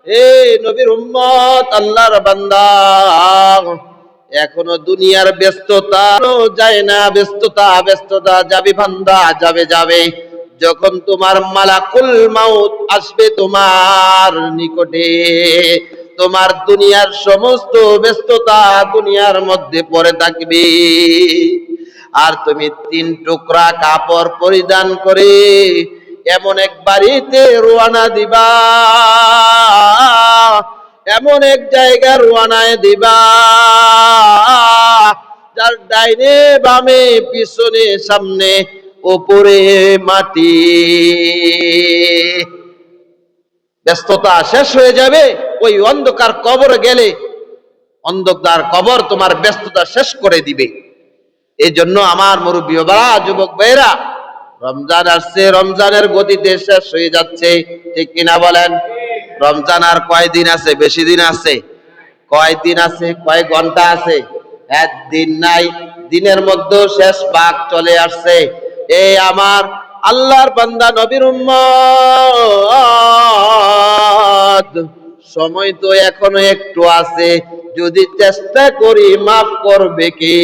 নবীর উম্মত, আল্লাহর বান্দা, এখনো দুনিয়ার ব্যস্ততা যায় না। ব্যস্ততা যাবে বান্দা, যাবে। যখন তোমার মালাকুল মাউত আসবে তোমার নিকটে, তোমার দুনিয়ার সমস্ত ব্যস্ততা দুনিয়ার মধ্যে পড়ে থাকবে, আর তুমি 3 টুকরা কাপড় পরিধান করে এমন এক বাড়িতে রওনা দিবা, এমন এক জায়গা রওনায় দিবা যার ডাইনে বামে পিছনে সামনে উপরে মাটি। ব্যস্ততা শেষ হয়ে যাবে ওই অন্ধকার কবরে গেলে। অন্ধকার কবর তোমার ব্যস্ততা শেষ করে দিবে। এই জন্য আমার মুরব্বী বাবা, যুবক ভাইরা, রমজান আসছে, রমজানের গতিতে শেষ হয়ে যাচ্ছে, ঠিক কিনা বলেন? রমজান আর কয়দিন আছে? বেশি দিন আছে? কয়দিন আছে? কয় ঘন্টা আছে? একদিন নাই। দিনের মধ্যে শেষ ভাগ চলে আসছে। এই আমার আল্লাহর বান্দা, নবীর উম্মত, সময় তো এখনো একটু আছে। যদি চেষ্টা করি, মাফ করবে কে?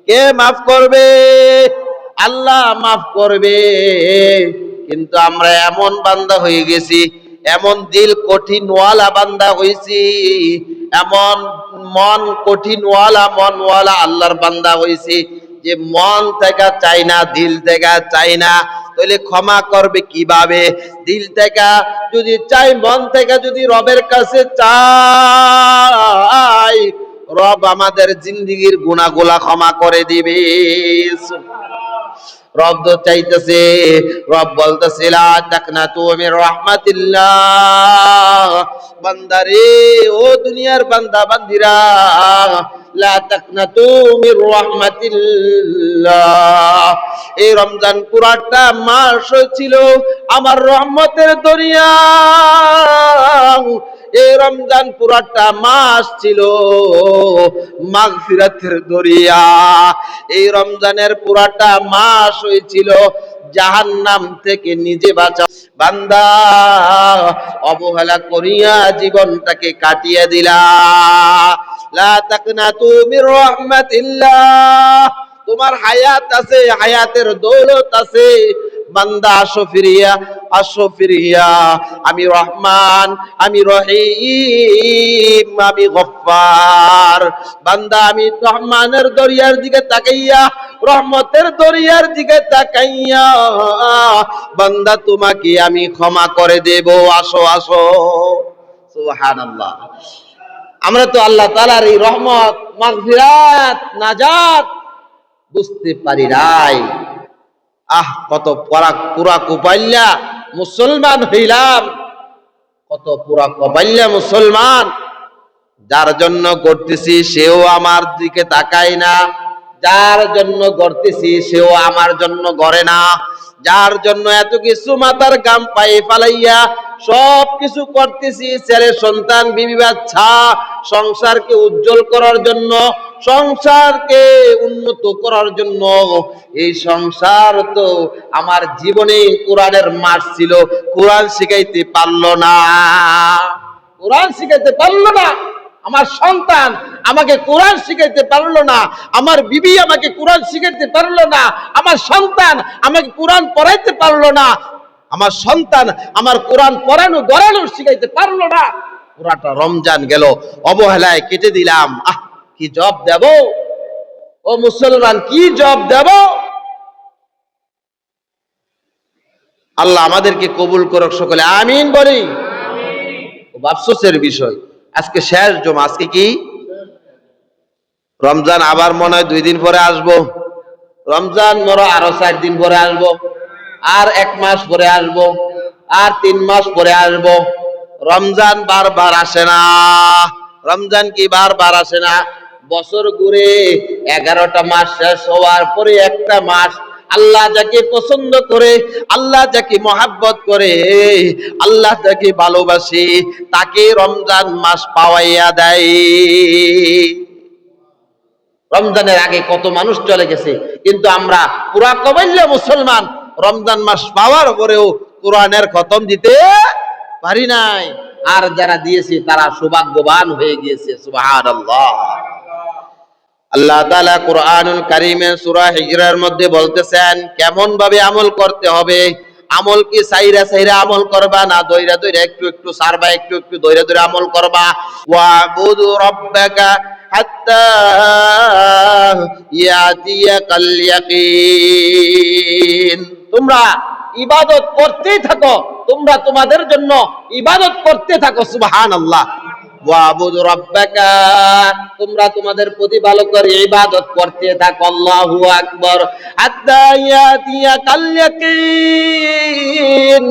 কে মাফ করবে? আল্লাহ মাফ করবে। কিন্তু আমরা এমন বান্দা হয়ে গেছি, এমন দিল কঠিনওয়ালা বান্দা হয়েছি, এমন মন মনওয়ালা আল্লাহর বান্দা হয়েছি যে মন থেকে চাই না, দিল থেকে চাই না। তাহলে ক্ষমা করবে কিভাবে? দিল থেকে যদি চাই, মন থেকে যদি রবের কাছে চাই, রব আমাদের জিন্দেগির গুনাহগুলা ক্ষমা করে দিবে। রব তো চাইতেছে, রব বলতেছে লা তাকনাতু মির রাহমাতিল্লাহ। বান্দারে, ও দুনিয়ার বান্দা বান্দিরা, লা তাকনাতু মির রাহমাতিল্লাহ। এই রমজান পুরাটা মাস ছিল আমার রহমতের দরিয়া। এই রমজান পুরাটা মাস ছিল মাগফিরাতের দরিয়া। এই রমজানের পুরাটা মাস হয়েছিল জাহান্নাম থেকে নিজে বাঁচা। বান্দা, অবহেলা করিয়া জীবনটাকে কাটিয়ে দিলা। লা তাকনাতু মির রাহমাতিল্লাহ। তোমার হায়াত আছে, হায়াতের দৌলত আছে। বান্দা, আসো ফিরিয়া। আমি রহমান, আমি রহিম, আমি গফফার। বান্দা, আমি রহমানের দরিয়ার দিকে তাকাইয়া, রহমতের দরিয়ার দিকে তাকাইয়া, বান্দা তোমাকে আমি ক্ষমা করে দেব। আসো। সুবহানাল্লাহ। আমরা তো আল্লাহ তাআলার এই রহমত, মাগফিরাত, নাজাত বুঝতে পারি নাই। কত পুরা কোপাইল্লা মুসলমান হইলাম, কত পুরা কোপাইল্লা মুসলমান। যার জন্য করতেছি সেও আমার দিকে তাকায় না, যার জন্য করতেছি সেও আমার জন্য করে না। যার জন্য এত কিছু মাথার গাম পায়ে ফালাইয়া সব কিছু করতেছি, ছেলে সন্তান, বিবি বাচ্চা, সংসারকে উজ্জ্বল করার জন্য, সংসারকে উন্নত করার জন্য। এই সংসার তো আমার জীবনে কোরআনের মাস ছিল, কোরআন শিখাইতে পারলো না। আমার সন্তান আমাকে কোরআন শিখাইতে পারলো না, আমার বিবি আমাকে কোরআন শিখাইতে পারলো না, আমার সন্তান আমাকে কোরআন পড়াইতে পারলো না, আমার সন্তান আমার কোরআন পড়ানো শিখাইতে পারলো না। পুরাটা রমজান গেল অবহেলায় কেটে দিলাম। কি জবাব দেব? ও মুসলমান, কি জবাব দেব? আল্লাহ আমাদেরকে কবুল করুক সকলে, আমিন বলি। আফসোসের বিষয়, আজকে শেষ জমা। আজকে কি রমজান? আবার মনে হয় 2 দিন পরে আসবো। রমজান আরো 4 দিন পরে আসবো, আর 1 মাস পরে আসবো, আর 3 মাস পরে আসবো। রমজান বারবার আসে না। রমজান কি বারবার আসে না? বছর ঘুরে 11টা মাস শেষ হওয়ার পরে একটা মাস আল্লাহ যাকে পছন্দ করে, আল্লাহ যাকে মহাব্বত করে, আল্লাহ যাকে ভালোবাসে, তাকে রমজান মাস পাওয়াইয়া দেয়। রমজানের আগে কত মানুষ চলে গেছে, কিন্তু আমরা পুরা কবাইল্লা মুসলমান রমজান মাস পাওয়ার পরেও কোরআনের খতম দিতে পারি নাই, আর যারা দিয়েছে তারা সৌভাগ্যবান হয়ে গিয়েছে। সুবহানাল্লাহ। আল্লাহ তাআলা কুরআনুল কারীমে সূরা হিজরের মধ্যে বলতেছেন কেমন ভাবে আমল করতে হবে। আমল কি সাইরা সাইরা আমল করবা, না দইরা দইরা একটু একটু সারবা, একটু একটু দইরা দইরা আমল করবা। ওয়াবুদু রাব্বাকা হাত্তা ইয়াতিয়াকাল ইয়াকিন। তোমরা ইবাদত করতেই থাকো, তোমরা তোমাদের জন্য ইবাদত করতে থাকো। সুবহানাল্লাহ। ওয়াবুদু রাব্বাকা, তোমরা তোমাদের প্রতিপালকের ইবাদত করতে থাকো। আল্লাহু আকবার। হাত্তা ইয়াতিয়াকাল ইয়াকিন,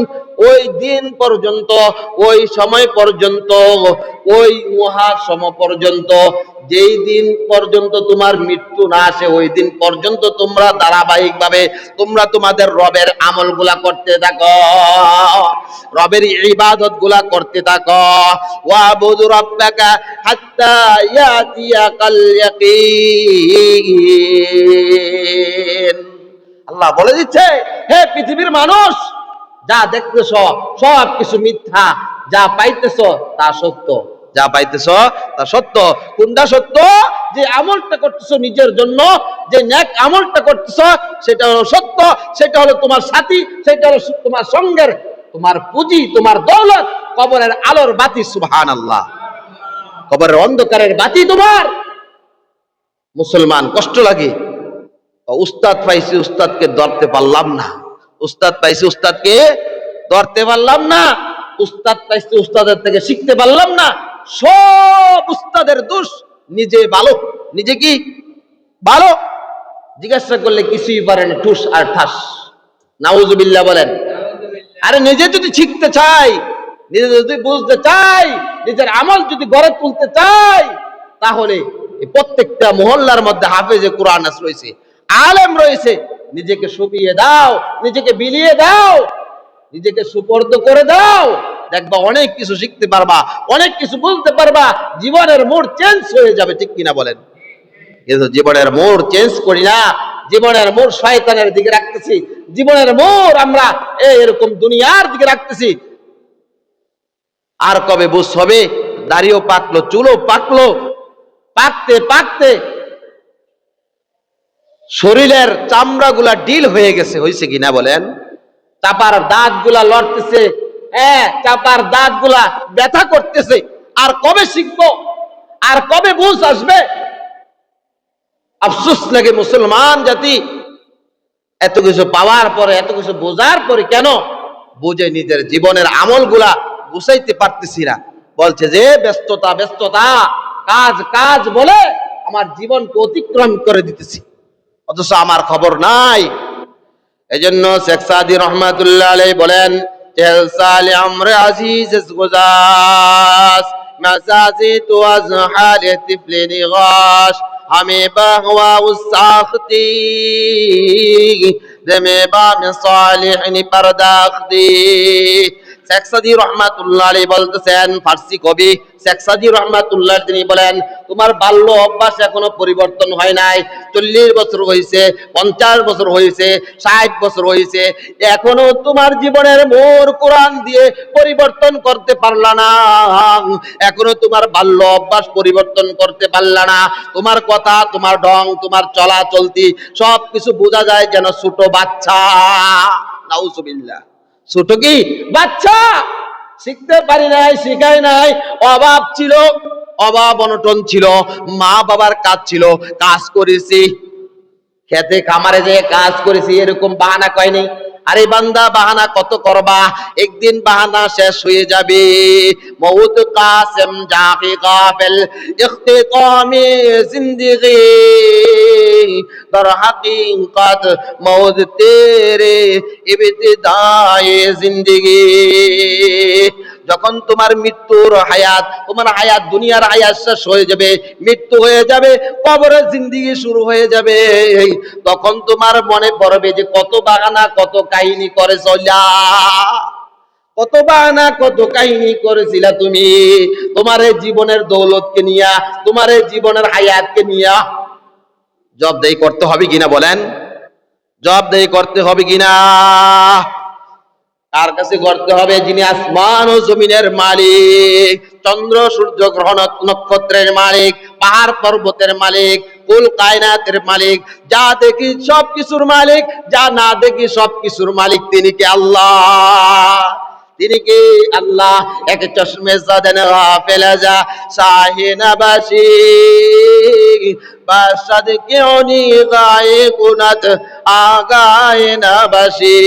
ওই দিন পর্যন্ত, ওই সময় পর্যন্ত, ওই মহাসম পর্যন্ত, যেই দিন পর্যন্ত তোমার মৃত্যু না আসে ওই দিন পর্যন্ত তোমরা ধারাবাহিক ভাবে তোমরা তোমাদের রবের আমলগুলা করতে থাকো, রবের ইবাদত গুলা করতে থাকো। ওয়াবুদু রাব্বাকা হাত্তা ইয়াতিয়াকাল ইয়াকিন। আল্লাহ বলে দিচ্ছে, হে পৃথিবীর মানুষ, যা দেখতেছ সব কিছু মিথ্যা, যা পাইতেছ তা সত্য, যা পাইতেছ তা সত্য। কোনটা সত্য? যে আমলটা করতেছ নিজের জন্য, যে নেক আমলটা করতেছ সেটা হলো সত্য, সেটা হলো তোমার সাথী, সেটা হলো তোমার সঙ্গের, তোমার পুঁজি, তোমার দৌলত, কবরের আলোর বাতি। সুবহানাল্লাহ। কবরের অন্ধকারের বাতি তোমার। মুসলমান কষ্ট লাগে, উস্তাদ পাইছি উস্তাদকে ধরতে পারলাম না, উস্তাদ পাইছি উস্তাদকে ধরতে পারলাম না, উস্তাদ পাইছি উস্তাদের থেকে শিখতে পারলাম না। সব উস্তাদের দোষ, নিজে ভালো, নিজে কি ভালো, জিজ্ঞাসা করলে কিছুই পারে না, ঠুস আর ঠাস। নাউজুবিল্লাহ বলেন। আরে নিজে যদি শিখতে চাই, নিজে যদি বুঝতে চাই, নিজের আমল যদি গড়ে তুলতে চাই, তাহলে প্রত্যেকটা মহল্লার মধ্যে হাফেজে কোরআন রয়েছে, আলেম রয়েছে। নিজেকে সঁপিয়ে দাও, নিজেকে বিলিয়ে দাও, নিজেকে সুপর্দ করে দাও, দেখবা অনেক কিছু শিখতে পারবা, অনেক কিছু বুঝতে পারবা, জীবনের মোড় চেঞ্জ হয়ে যাবে। ঠিক কিনা বলেন? কিন্তু জীবনের মোড় চেঞ্জ করি না, জীবনের মোড় শয়তানের দিকে রাখতেছি, জীবনের মোড় আমরা এরকম দুনিয়ার দিকে রাখতেছি। আর কবে বুঝ হবে? দাড়িও পাকলো, চুলও পাকলো, পাকতে পাকতে শরীরের চামড়া গুলা ডিল হয়ে গেছে। হয়েছে কিনা বলেন? চাপার দাঁত গুলা লড়তেছে, চাপার দাঁত গুলা ব্যথা করতেছে। আর কবে শিখবো? আর কবে বুঝ আসবে? আফসোস লাগে মুসলমান জাতি, এত কিছু পাওয়ার পরে, এত কিছু বোঝার পরে কেন বুঝে নিজের জীবনের আমল গুলা বুঝাইতে পারতেছি না। বলছে যে ব্যস্ততা ব্যস্ততা, কাজ কাজ বলে আমার জীবনকে অতিক্রম করে দিতেছি, অথচ আমার খবর নাই। এজন্য শেখ সাদী রহমাতুল্লাহ আলাইহি বলেন, তেলসালে আমরে আজিজ গুজাস মাসাজি তো আজহালে তিফলিনি গাশ আমি বাহওয়া উসাখতি দেমে বাম সালিহিন পরদাখতি। শেখ সাদী রহমাতুল্লাহ আলাইহি বলতেছেন, ফার্সি কবি শেখ সাদী রহমাতুল্লাহ তিনি বলেন, তোমার বাল্য অভ্যাস এখনো পরিবর্তন হয় নাই। 40 বছর হয়েছে, 50 বছর হয়েছে, 60 বছর হয়েছে, এখনো তোমার জীবনের মোড় কোরআন দিয়ে পরিবর্তন করতে পারলা না, এখনো তোমার বাল্য অভ্যাস পরিবর্তন করতে পারলা না। তোমার কথা, তোমার ঢং, তোমার চলা চলতি সবকিছু বোঝা যায় যেন ছোট বাচ্চা। নাউজুবিল্লাহ। ছোট কি বাচ্চা, শিখতে পারি নাই, শিখাই নাই, অভাব ছিল, অভাব অনটন ছিল, মা বাবার কাজ ছিল, কাজ করেছি, খেতে খামারে যে কাজ করেছি, এরকম বাহানা কয়নি। আরে বান্দা, বাহানা কত করবা? একদিন বাহানা শেষ হয়ে যাবে। মউত কাসেম জাফি গাফিল ইখতিতামে জিন্দেগি দর হাকিকত মউত তেরে ইবতিদায়ে জিন্দেগি। যখন তোমার মৃত্যুর হায়াত, তোমার হায়াত দুনিয়ার হায়াত শেষ হয়ে যাবে, মৃত্যু হয়ে যাবে, কবরের জিন্দেগি শুরু হয়ে যাবে, তখন তোমার মনে পড়বে যে কত বাহানা, কত কাহিনী করেছিলা, কত বাহানা, কত কাহিনী করেছিলা তুমি তোমার এই জীবনের দৌলতকে নিয়া, তোমার এই জীবনের হায়াতকে নিয়া। জবাবদেহি করতে হবে কিনা বলেন? জবাবদেহি করতে হবে কিনা? কার কাছে করতে হবে? যিনি আসমান ও জমিনের মালিক, চন্দ্র সূর্য গ্রহ নক্ষত্রের মালিক, পাহাড় পর্বতের মালিক, কুল কায়নাতের মালিক, যা দেখি সব কিছুর মালিক, যা না দেখি সব কিছুর মালিক। তিনি কে? আল্লাহ। তিনি কি? আল্লাহ। এক চশমে জাদেন গাফেল যা শাহিনাবাসী বাসাদ কেউনি গায়ে গুনাত আগায় না বাসি।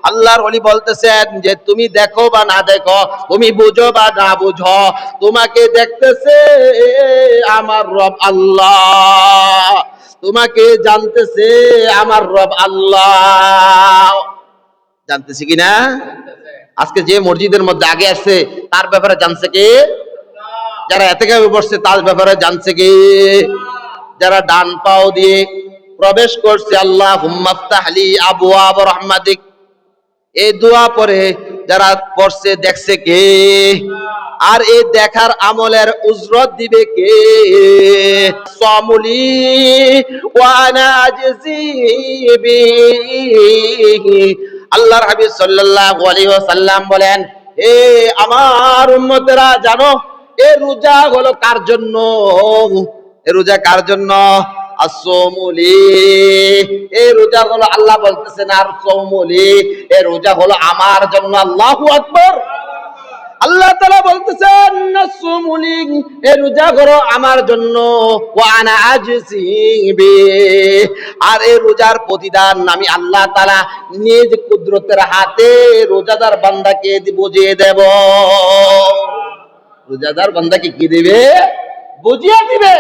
আল্লাহর ওলি বলতেছেন যে তুমি দেখো বা না দেখো, তুমি বুঝো বা না বুঝো, তোমাকে দেখতেছে আমার রব আল্লাহ, তোমাকে জানতেছে আমার রব আল্লাহ। জানতেছি কিনা? আজকে যে মসজিদের মধ্যে আগে আসছে তার ব্যাপারে জানছে কে? যারা এতেকাবে বসছে তার ব্যাপারে জানছে কে? যারা ডান পাও দিয়ে প্রবেশ করছে আল্লাহুম্মা ফতাহলি আবওয়াব রাহমাতিক, এই দোয়া পরে যারা পড়ছে দেখছে কে? আর এই দেখার আমলের উজরত দিবে কে? সামুলি ওয়া নাজজি বিহি। আল্লাহর হাবিব সাল্লাল্লাহু আলাইহি ওয়াসাল্লাম বলেন, এ আমার উম্মতেরা জানো এ রোজা হলো কার জন্য? এ রোজা কার জন্য? আসসামুলি, এই রোজা হলো, আল্লাহ বলতেছেন আর সৌমুলি, এই রোজা হলো আমার জন্য। আল্লাহু আকবার। আল্লাহ তাআলা বলতেছেন আসসামুলি, এই রোজা হলো আমার জন্য, ওয়া আনা আজজি বি, আর এই রোজার প্রতিদান আমি আল্লাহ তাআলা নিজ কুদরতের হাতে রোজাদার বান্দাকে বুঝিয়ে দেব। রোজাদার বান্দাকে কি দিবে? বুঝিয়ে দিবে।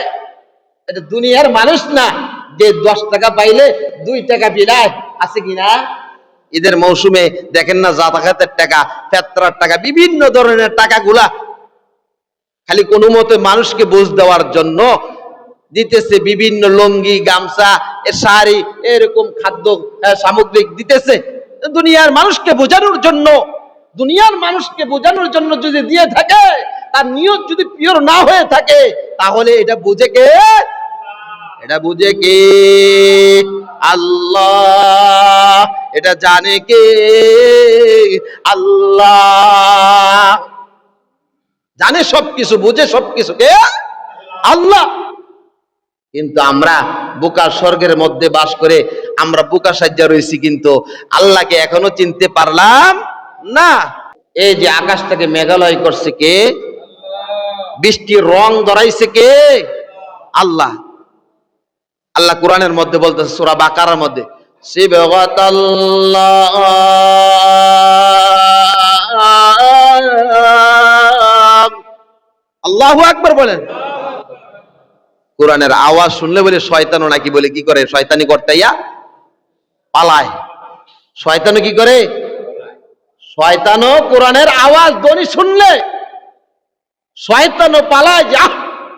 এটা দুনিয়ার মানুষ না যে 10 টাকা পাইলে 2 টাকা বিলায়, আছে কিনা? ঈদের মৌসুমে দেখেন না জাকাতের টাকা, ফেতরার টাকা, বিভিন্ন ধরনের টাকাগুলা খালি কোনো মতে মানুষকে বুঝ দেওয়ার জন্য দিতেছে। বিভিন্ন লুঙ্গি, গামছা, শাড়ি, এরকম খাদ্য সামগ্রিক দিতেছে দুনিয়ার মানুষকে বোঝানোর জন্য। দুনিয়ার মানুষকে বোঝানোর জন্য যদি দিয়ে থাকে, তার নিয়ত যদি পিওর না হয়ে থাকে, তাহলে এটা বুঝে কে? এটা বুঝে কে? আল্লাহ। এটা জানে কে? আল্লাহ। জানে সবকিছু, বুঝে সবকিছু কে? আল্লাহ। কিন্তু আমরা বোকা স্বর্গের মধ্যে বাস করে আমরা বোকা সাজ্জা রয়েছি, কিন্তু আল্লাহকে এখনো চিনতে পারলাম না। এই যে আকাশটাকে মেঘালয় করছে কে? বৃষ্টির রং ধরাইছে কে? আল্লাহ। আল্লাহ কোরআনের মধ্যে বলতেছে সূরা বাকারার মধ্যে, সিবগাতাল্লাহ, আল্লাহু আকবার বলেন। কোরআনের আওয়াজ শুনলে বলে শয়তানও নাকি বলে কি করে? শয়তানি করতেইয়া পালায়। শয়তানও কি করে? শয়তানও কোরআনের আওয়াজ ধ্বনি শুনলে শয়তানও পালায়। যা,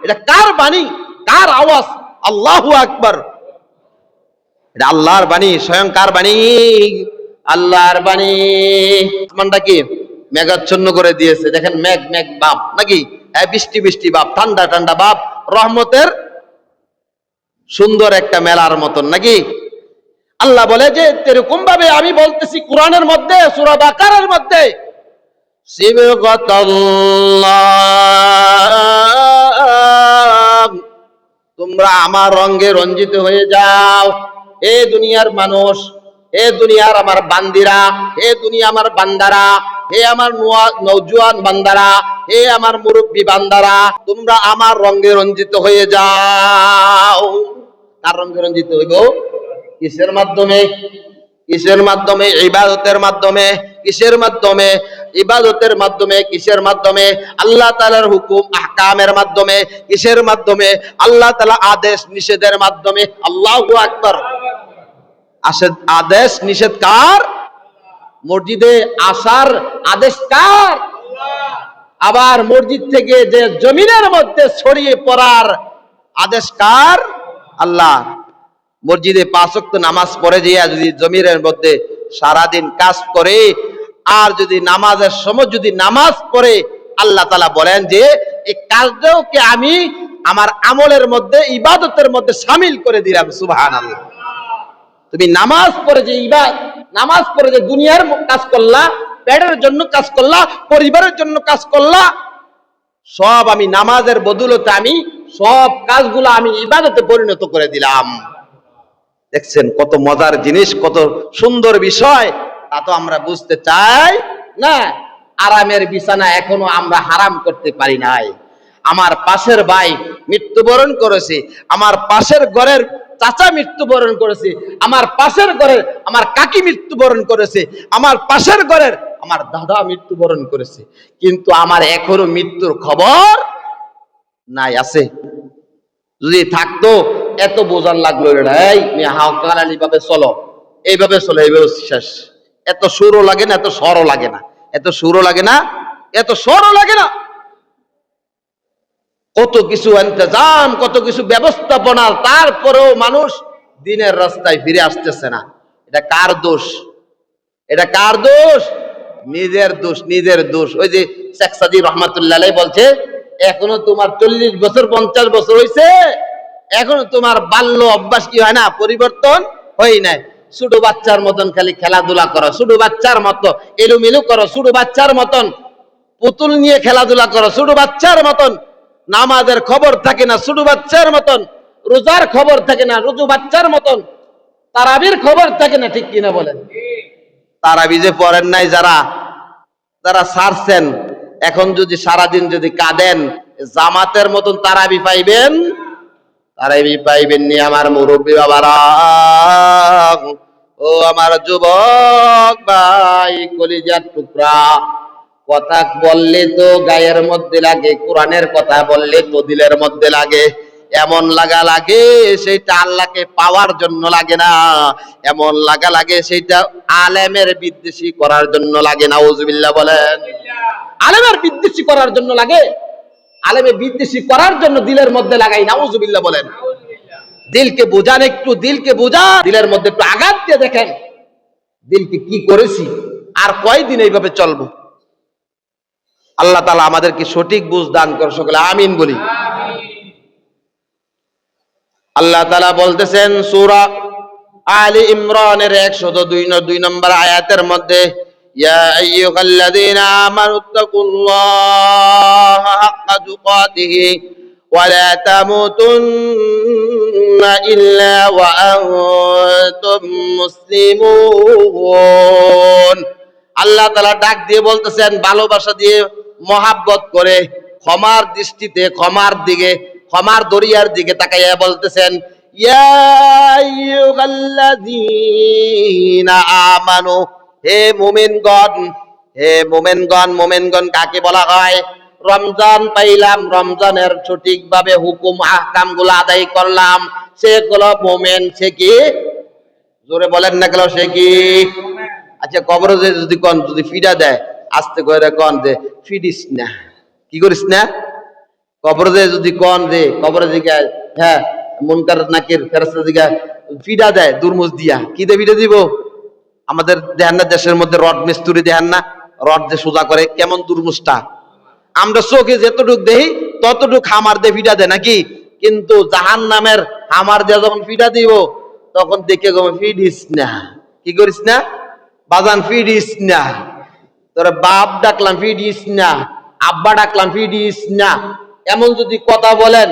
এটা কার বাণী, কার আওয়াজ? আল্লাহু আকবার। এটা আল্লাহর বাণী। স্বয়ং কার বাণী? আল্লাহর বাণী। আসমানটা কি মেঘাচ্ছন্ন করে দিয়েছে, দেখেন মেঘ মেঘ ভাব নাকি, বৃষ্টি বৃষ্টি ভাব, ঠান্ডা ঠান্ডা ভাব, রহমতের সুন্দর একটা মেলার মতন নাকি। আল্লাহ বলে যে এরকম ভাবে আমি বলতেছি কোরআনের মধ্যে সূরা বাকারার মধ্যে, সিবগাতাল্লাহ, তোমরা আমার রঙে রঞ্জিত হয়ে যাও। এ দুনিয়ার মানুষ, এ দুনিয়ার আমার বান্দিরা, এ দুনিয়া আমার বান্দারা, হে আমার নওজোয়ান বান্দারা, হে আমার মুরব্বী বান্দারা, তোমরা আমার রঙে রঞ্জিত হয়ে যাও। কার রঙে রঞ্জিত হইব? কিসের মাধ্যমে? কিসের মাধ্যমে? ইবাদতের মাধ্যমে। কিসের মাধ্যমে? ইবাদতের মাধ্যমে। কিসের মাধ্যমে? আল্লাহ তাআলার হুকুম আহকামের মাধ্যমে। কিসের মাধ্যমে? আল্লাহ তাআলা আদেশ নিষেধের মাধ্যমে। আল্লাহু আকবার। আদেশ নিষেধ কার? মসজিদে আসার আদেশ কার? আবার মসজিদ থেকে যে জমিনের মধ্যে ছড়িয়ে পড়ার আদেশ কার? আল্লাহ। মসজিদে 5 ওয়াক্ত নামাজ পড়ে যে যদি জমিনের মধ্যে সারাদিন কাজ করে, আর যদি নামাজের সময় যদি নামাজ পড়ে, আল্লাহ তাআলা বলেন যে এই কাজটাকে আমি আমার আমলের মধ্যে, ইবাদতের মধ্যে শামিল করে দিলাম। সুবহানাল্লাহ। তুমি নামাজ পড়ে যে নামাজ পড়ে যে দুনিয়ার কাজ করলা, পেটের জন্য কাজ করলা, পরিবারের জন্য কাজ করলা, সব আমি নামাজের বদৌলতে আমি সব কাজগুলো আমি ইবাদতে পরিণত করে দিলাম। দেখছেন কত মজার জিনিস, কত সুন্দর বিষয়, তা তো আমরা বুঝতে চাই না। আরামের বিছানা এখনো আমরা হারাম করতে পারি নাই। আমার পাশের ভাই মৃত্যুবরণ করেছে, আমার পাশের ঘরের চাচা মৃত্যুবরণ করেছে, আমার পাশের ঘরের আমার কাকি মৃত্যুবরণ করেছে, আমার পাশের ঘরের আমার দাদা মৃত্যুবরণ করেছে, কিন্তু আমার এখনো মৃত্যুর খবর নাই। আছে যদি থাকতো এত বোঝার লাগলো, এই হাওকালি ভাবে চলো, এইভাবে চলো, এইভাবে শেষ। এত সুরও লাগে না, এত স্বরও লাগে না, এত সুরও লাগে না, এত স্বরও লাগে না। কত কিছু ইন্তজাম, কত কিছু ব্যবস্থাপনা, তারপরেও মানুষ দিনের রাস্তায় ফিরে আসতেছে না। এটা কার দোষ? এটা কার দোষ? নিজের দোষ, নিজের দোষ। ওই যে শেখ সাদি রহমাতুল্লাহ আলাইহি বলছে, এখনো তোমার 40 বছর 50 বছর হয়েছে, এখনো তোমার বাল্য অভ্যাস কি হয় না, পরিবর্তন হয় নাই। ছোট বাচ্চার মতন খালি খেলাধুলা করো, ছোট বাচ্চার মতো এলোমেলো করো, ছোট বাচ্চার মতন পুতুল নিয়ে খেলাধুলা করো, ছোট বাচ্চার মতন নামাজের খবর থাকে না, ছোট বাচ্চার মতন রোজার খবর থাকে না, রোজু বাচ্চার মতন তারাবির খবর থাকে না। ঠিক কিনা বলেন? তারাবি যে পড়েন নাই যারা, যারা ছাড়ছেন, এখন যদি সারাদিন যদি কাঁদেন, জামাতের মতন তারাবি পাইবেন? তারাবি পাইবেন নি আমার মুরব্বী বাবারা, ও আমার যুবক ভাই, কলিজার টুকরা। কথা বললে তো গায়ের মধ্যে লাগে, কোরআনের কথা বললে তো দিলের মধ্যে লাগে। এমন লাগা লাগে সেইটা আল্লাহকে পাওয়ার জন্য লাগে না, এমন লাগা লাগে সেইটা আলেমের বিদ্বেষী করার জন্য লাগে। নাউজুবিল্লাহ বলেন। আলেমের বিদ্বেষী করার জন্য লাগে, আলেমের বিদ্বেষী করার জন্য দিলের মধ্যে লাগাই। নাউজুবিল্লাহ বলেন। দিলকে বোঝান, একটু দিলকে বোঝান, দিলের মধ্যে একটু আঘাত দিয়ে দেখেন দিলকে কি করেছি, আর কয়দিন এইভাবে চলবো। আল্লাহ তাআলা আমাদেরকে সঠিক বুঝ দান করে, সকলে আমিন বলি। আল্লাহ তাআলা বলতেছেন সূরা আলী ইমরানের 102 নম্বর আয়াতের মধ্যে, ইয়া আইয়ুহাল্লাযীনা আমানুত্তাকুল্লাহা হাক্কা তুকাতিহি ওয়া লা তামুতুন্না ইল্লা ওয়া আনতুম মুসলিমুন। আল্লাহ তাআলা ডাক দিয়ে বলতেছেন, ভালোবাসা দিয়ে, মহাব্বত করে, ক্ষমার দৃষ্টিতে, ক্ষমার দিকে, ক্ষমার দরিয়ার দিকে তাকাইয়া বলতেছেন, ইয়া আইয়ুহাল্লাযীনা আমানু, হে মুমিনগণ, হে মুমিনগণ। মুমিনগণ কাকে বলা হয়? রমজান পাইলাম, রমজানের সঠিকভাবে হুকুম আহকাম গুলো আদায় করলাম, সেগুলো মুমিন। সে কি? জোরে বলেন না কেন, সে কি? আচ্ছা, কবরে যে যদি কন, যদি ফিডা দেয়, আস্তে করে কন যে ফিডিস না, কি করিস না। কবরে যে যদি কন যে, কবরে জিগায়, হ্যাঁ মুনকার নাকির ফেরেশতা জিগায় ফিডা দেয় দুরমুজ দিয়া, কি দিয়ে ফিডা দিব? আমাদের দেখেন না দেশের মধ্যে রড মিস্ত্রি দেখেন না, রড যে সোজা করে, কেমন দুরমুজটা আমরা চোখে যতটুক দেখি ততটুক হামার দিয়ে ফিডা দেয় নাকি, কিন্তু জাহান্নামের হামার দিয়ে যখন ফিডা দিব তখন দেখে ফিডিস না, কি করিস না বাজান, ফিডিস না। তোর বাপ ডাকলাম ফিডিস না, আব্বা ডাকলাম ফিডিস না, এমন যদি কথা বলেন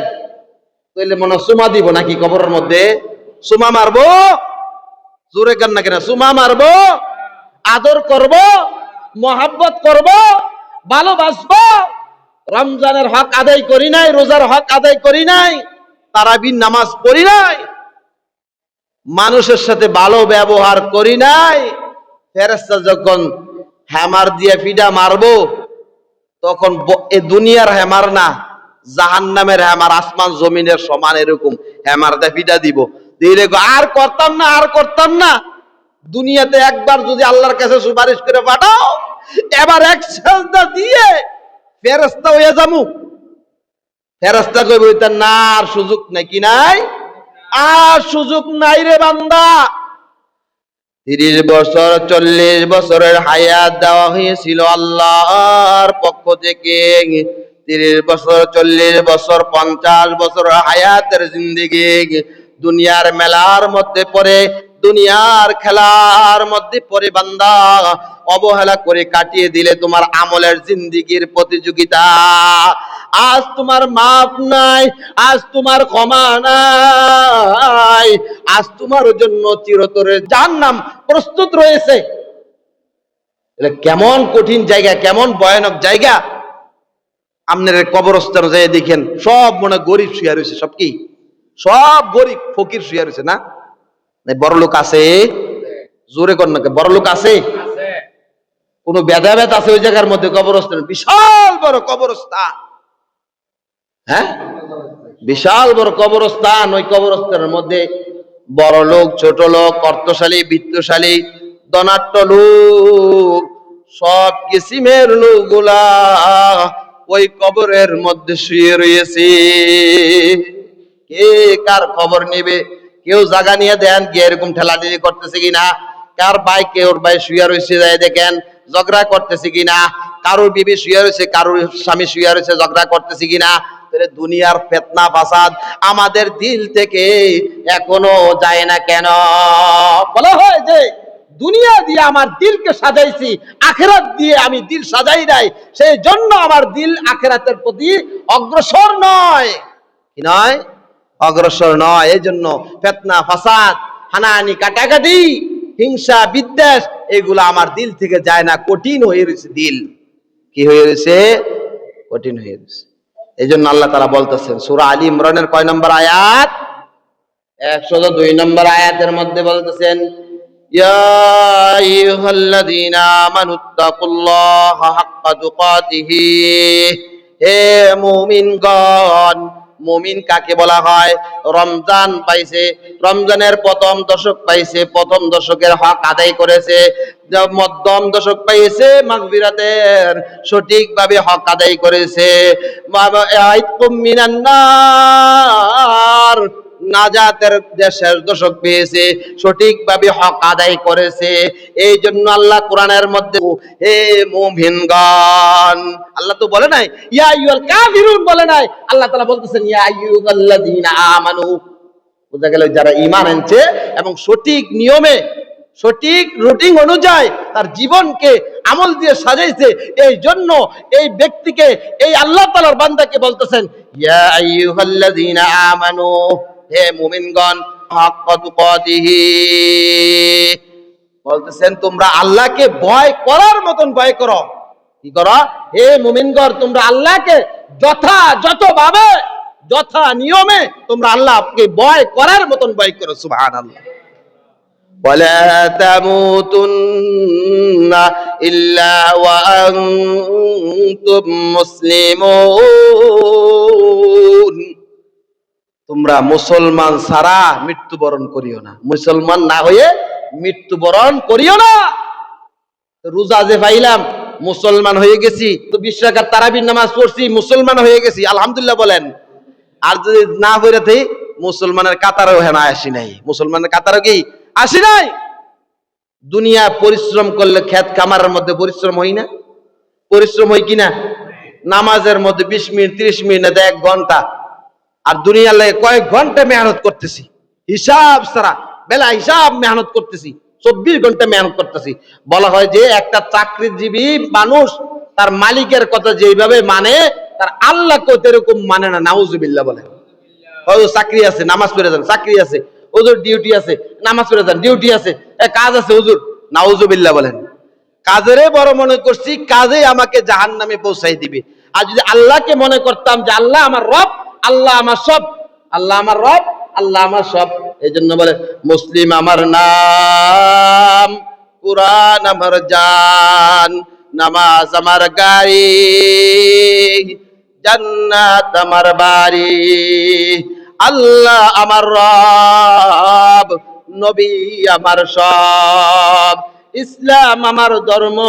তাহলে মনে সুমা দিব নাকি কবরের মধ্যে? সুমা মারবো, জোরে কান না কেন, সুমা মারবো, আদর করব, মহাব্বত করব, ভালোবাসবো। রমজানের হক আদায় করি নাই, রোজার হক আদায় করি নাই, তারাবির নামাজ পড়ি নাই, মানুষের সাথে ভালো ব্যবহার করি নাই, ফেরেশতা যখন হ্যামার দিয়ে ফিডা মারবো তখন এ দুনিয়ার হ্যামার না, জাহান্নামের হ্যামার, আসমান জমিনের সমান এরকম হ্যামার দিয়ে ফিডা দিব, দিলে আর করতাম না, আর করতাম না। দুনিয়াতে একবার যদি আল্লাহর কাছে সুপারিশ করে পাঠাও, এবার এক সেজদা দিয়ে ফেরেশতা হয়ে যামু। ফেরেশতা কইবে না, আর সুযোগ নাই, কি নাই, আর সুযোগ নাই রে বান্দা। 30 বছর 40 বছরের হায়াত দেওয়া হয়েছিল আল্লাহর পক্ষ থেকে। 30 বছর 40 বছর 50 বছর হায়াতের জিন্দেগি দুনিয়ার মেলার মধ্যে পড়ে দুনিয়ার খেলার মধ্যে পড়ে বান্দা অবহেলা করে কাটিয়ে দিলে তোমার আমলের জিন্দেগির প্রতিযোগিতা। আজ তোমার মাপ নাই, আজ তোমার ক্ষমা নাই, আজ তোমার জন্য চিরতরে জাহান্নাম প্রস্তুত রয়েছে। এটা কেমন কঠিন জায়গা, কেমন ভয়ানক জায়গা। আপনার কবরস্থানে যাই দেখেন, সব মনে গরিব শুয়ে রয়েছে। সব কি? সব গরিব ফকির শুয়ে রয়েছে না? বড় লোক আছে? জোরে কর না, বড় লোক আছে? কোন ভেদাভেদ আছে ওই জায়গার মধ্যে? কবরস্থান বিশাল বড় কবরস্থান, হ্যাঁ, বিশাল বড় কবরস্থান। ওই কবরস্থানের মধ্যে বড় লোক, ছোট লোক, অর্থশালী, বিত্তশালী, ধনাঢ্য লোক, সব কিসিমের লোকগুলা ওই কবরের মধ্যে শুয়ে রয়েছে। কে কার খবর নেবে? কেউ জায়গা নিয়ে দেন গিয়ে এরকম ঠেলাঠেলি করতেছে কিনা, কার বাইকে ওর ভাই শুয়ে রয়েছে যায় দেখেন ঝগড়া করতেছে কিনা, কারোর বিবি শুয়ে রয়েছে, কারোর স্বামী শুয়ে রয়েছে, ঝগড়া করতেছে কিনা। দুনিয়ার ফিতনা ফাসাদ আমাদের দিল থেকে এখনো যায় না কেন? বলা হয় যে দুনিয়া দিয়ে আমার দিলকে সাজাইছি, আখিরাত দিয়ে আমি দিল সাজাই নাই, সেই জন্য আমার দিল আখিরাতের প্রতি অগ্রসর নয়। কি নয়? অগ্রসর নয়। এই জন্য ফিতনা ফাসাদ, হানাহানি, কাটাকাটি, হিংসা, বিদ্বেষ এগুলো আমার দিল থেকে যায় না, কঠিন হয়ে রয়েছে দিল। কি হয়ে রয়েছে? কঠিন হয়ে রয়েছে। এই জন্য আল্লাহ তাআলা বলতেছেন সূরা আলী ইমরানের কয় নম্বর আয়াত? 102 নম্বর আয়াতের মধ্যে বলতেছেন, ইয়া আইয়ুহাল্লাযীনা আমানুত্তাকুল্লাহা হাক্কা তুকাতিহি। হে মুমিনগণ, মুমিন কাকে বলা হয়? রমজান পাইছে, রমজানের প্রথম দশক পাইছে, প্রথম দশকের হক আদায় করেছে। মধ্যম দশক পাইছে, মাগফিরাতের সঠিকভাবে হক আদায় করেছে। মিনান নার, নাজাতের শেষ দশক পেয়েছে, সঠিকভাবে হক আদায় করেছে। এই জন্য আল্লাহ কোরআনের মধ্যে হে মুমিনগণ, আল্লাহ তো বলে নাই ইয়া আইয়ুহাল কাফিরুন, বলে নাই, আল্লাহ তাআলা বলতেছেন ইয়া আইয়ুহাল্লাযীনা আমানু। বোঝা গেল যারা ঈমান আনছে এবং সঠিক নিয়মে, সঠিক রুটিন অনুযায়ী তার জীবনকে আমল দিয়ে সাজাইছে, এই জন্য এই ব্যক্তিকে, এই আল্লাহ তাআলার বান্দাকে বলতেছেন ইয়া আইয়ুহাল্লাযীনা আমানু, হে মুমিনগণ, হাক্কা তুকাতিহি, বলতেছেন তোমরা আল্লাহকে ভয় করার মতন ভয় করো। কি করো? হে মুমিনগণ, তোমরা আল্লাহকে যথাযথভাবে, যথা নিয়মে তোমরা আল্লাহকে ভয় করার মতন ভয় করো। সুবহানাল্লাহ। ওয়ালা তামুতুন্না ইল্লা ওয়া আনতুম মুসলিমুন। তোমরা মুসলমান ছাড়া মৃত্যুবরণ করিও না, মুসলমান না হয়ে মৃত্যুবরণ করিও না। রোজা যে পাইলাম, মুসলমান হয়ে গেছি, তো 20 রাকাত তারাবির নামাজ পড়ছি, মুসলমান হয়ে গেছি, আলহামদুলিল্লাহ বলেন। আর যদি না হয়ে থাকি, মুসলমানের কাতারেও হেনা আসি নাই, মুসলমানের কাতারও কি আসি নাই। দুনিয়া পরিশ্রম করলে ক্ষেত খামারের মধ্যে পরিশ্রম হই না? পরিশ্রম হই কিনা? নামাজের মধ্যে 20 মিনিট 30 মিনিট না 1 ঘন্টা, আর দুনিয়ার লাগে কয়েক ঘন্টা মেহনত করতেছি, হিসাব ছাড়া বেলা হিসাব মেহনত করতেছি, 24 ঘন্টা মেহনত করতেছি। বলা হয় যে একটা চাকরিজীবী মানুষ তার মালিকের কথা যেভাবে মানে, তার আল্লাহকে এরকম মানে না। নাউজুবিল্লাহ বলেন। চাকরি আছে, নামাজ পড়ে যান, চাকরি আছে, হুজুর ডিউটি আছে, নামাজ পড়ে যান, ডিউটি আছে, কাজ আছে হুজুর, নাউজুবিল্লাহ বলেন। কাজেরে বড় মনে করছি, কাজে আমাকে জাহান্নামে পৌঁছাই দিবে। আর যদি আল্লাহকে মনে করতাম যে আল্লাহ আমার রব, আল্লাহ আমার সব, আল্লাহ আমার রব, আল্লাহ আমার সব, এই জন্য বলে মুসলিম আমার নাম, কুরআন আমার জান, নামাজ আমার গাড়ি, জান্নাত আমার বাড়ি, আল্লাহ আমার রব, নবী আমার সব, ইসলাম আমার ধর্ম,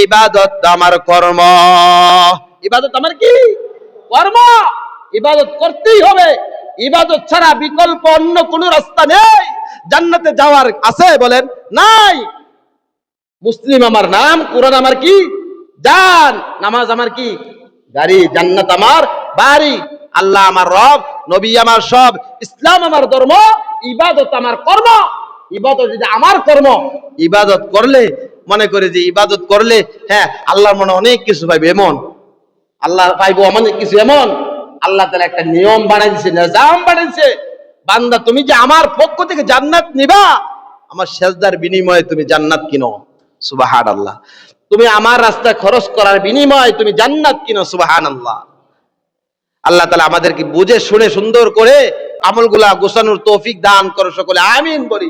ইবাদত আমার কর্ম। ইবাদত আমার কি? কর্ম। ইবাদত করতেই হবে, ইবাদত ছাড়া বিকল্প অন্য কোন রাস্তা নেই। জান্নাতে যাওয়ার আছে বলেন? নাই। মুসলিম আমার নাম, কোরআন আমার কি জান, নামাজ আমার কি গাড়ি, জান্নাত আমার বাড়ি, আল্লাহ আমার রব, নবী আমার সব, ইসলাম আমার ধর্ম, ইবাদত আমার কর্ম। ইবাদত যদি আমার কর্ম, ইবাদত করলে মনে করে যে ইবাদত করলে হ্যাঁ আল্লাহর মনে অনেক কিছু পাইবে, এমন আল্লাহ পাইবো অনেক কিছু এমন। আল্লাহ তাআলা একটা নিয়ম বানাইছে, নিজাম বানাইছে, বান্দা তুমি যে আমার পক্ষ থেকে জান্নাত নিবা, আমার সেজদার বিনিময়ে তুমি জান্নাত কিনো, সুবহানাল্লাহ। তুমি আমার রাস্তায় খরচ করার বিনিময়ে তুমি জান্নাত কিনো, সুবহানাল্লাহ। আল্লাহ তাআলা আমাদেরকে বুঝে শুনে সুন্দর করে আমলগুলা গোছানোর তৌফিক দান করো, সকলে আমিন বলি।